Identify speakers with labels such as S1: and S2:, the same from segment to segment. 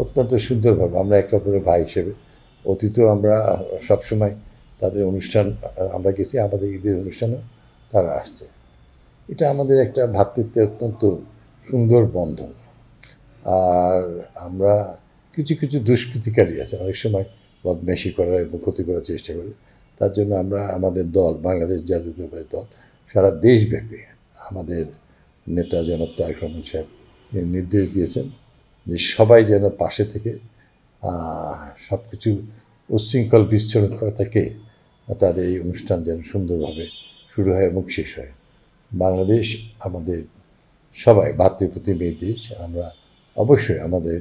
S1: অত্যন্ত সুন্দরভাবে আমরা একে অপরের ভাই হিসেবে অতীতেও আমরা সবসময় তাদের অনুষ্ঠান আমরা গেছি, আমাদের ঈদের অনুষ্ঠানেও তারা আসছে। এটা আমাদের একটা ভ্রাতৃত্বের অত্যন্ত সুন্দর বন্ধন। আর আমরা কিছু কিছু দুষ্কৃতিকারী আছে, অনেক সময় বদমাইশি করার এবং ক্ষতি করার চেষ্টা করে। তার জন্য আমরা আমাদের দল বাংলাদেশ জাতীয়তাবাদী দল সারা দেশব্যাপী আমাদের নেতা জনাব তারেক রহমান সাহেব নির্দেশ দিয়েছেন যে সবাই যেন পাশে থেকে সব কিছু উচ্ছৃঙ্খল বিশৃঙ্খলা থেকে তাদের এই অনুষ্ঠান যেন সুন্দরভাবে শুরু হয় এবং শেষ হয়। বাংলাদেশ আমাদের সবাই ভাতৃপ্রতিমের দেশ, আমরা অবশ্যই আমাদের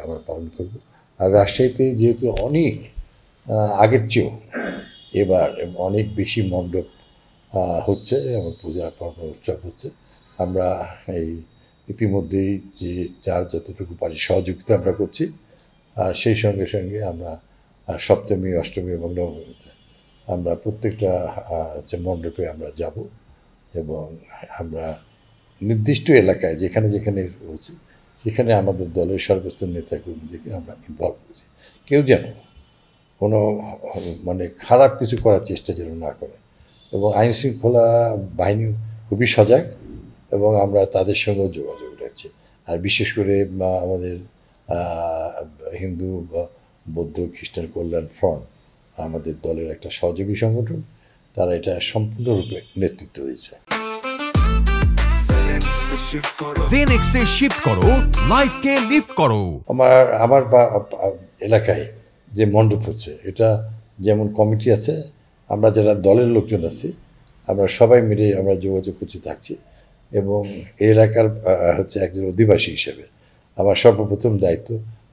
S1: আমরা পালন করব। আর রাজশাহীতে যেহেতু অনেক আগের চেয়েও এবার অনেক বেশি মণ্ডপ হচ্ছে এবং পূজা পার্বণ উৎসব হচ্ছে, আমরা এই ইতিমধ্যেই যে যার যতটুকু পারি সহযোগিতা আমরা করছি। আর সেই সঙ্গে সঙ্গে আমরা সপ্তমী অষ্টমী এবং নবমীতে আমরা প্রত্যেকটা হচ্ছে মণ্ডপে আমরা যাব এবং আমরা নির্দিষ্ট এলাকায় যেখানে যেখানে হচ্ছে সেখানে আমাদের দলের সর্বস্তর নেতাকর্মীদেরকে আমরা ইনভলভ করছি। কেউ যেন কোনো মানে খারাপ কিছু করার চেষ্টা যেন না করে, এবং আইন শৃঙ্খলা বাহিনী খুবই সজাগ এবং আমরা তাদের সঙ্গেও যোগাযোগ রাখছি। আর বিশেষ করে আমাদের হিন্দু বৌদ্ধ খ্রিস্টান কল্যাণ ফ্রন্ট আমাদের দলের একটা সহযোগী সংগঠন, তারা এটা সম্পূর্ণরূপে নেতৃত্ব দিচ্ছে।
S2: জেনেক্সে শিফট করো, লাইফকে লিফট করো।
S1: আমার আমার এলাকায় যে মণ্ডপ হচ্ছে এটা যেমন কমিটি আছে, আমরা যারা দলের লোকজন আছি আমরা সবাই মিলে আমরা যোগাযোগ করতে থাকছি এবং এই এলাকার হচ্ছে একজন অধিবাসী হিসেবে আমার সর্বপ্রথম দায়িত্ব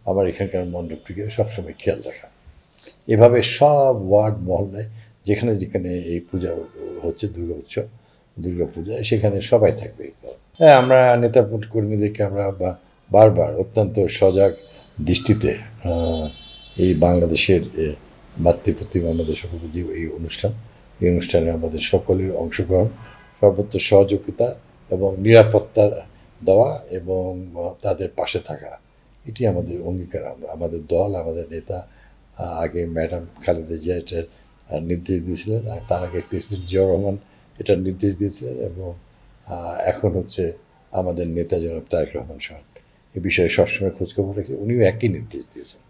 S1: আমার এখানকার মণ্ডপটিকে সবসময় খেয়াল রাখা। এভাবে সব ওয়ার্ড মহল্লায় যেখানে যেখানে এই পূজা হচ্ছে দুর্গা উৎসব দুর্গা পূজা সেখানে সবাই থাকবে। হ্যাঁ, আমরা নেতা কর্মীদেরকে আমরা বারবার অত্যন্ত সজাগ দৃষ্টিতে এই বাংলাদেশের মাতৃপ্রতিমা আমাদের সকল যে এই অনুষ্ঠানে আমাদের সকলের অংশগ্রহণ, সর্বত্র সহযোগিতা এবং নিরাপত্তা দেওয়া এবং তাদের পাশে থাকা, এটি আমাদের অঙ্গীকার। আমরা আমাদের দল আমাদের নেতা আগে ম্যাডাম খালেদা জিয়া এটার নির্দেশ দিয়েছিলেন, আর তার আগে প্রেসিডেন্ট জিয়াউর রহমান এটার নির্দেশ দিয়েছিলেন এবং এখন হচ্ছে আমাদের নেতা জনাব তারেক রহমান সাহেব এ বিষয়ে সবসময় খোঁজখবর রাখে, উনিও একই নির্দেশ দিয়েছেন।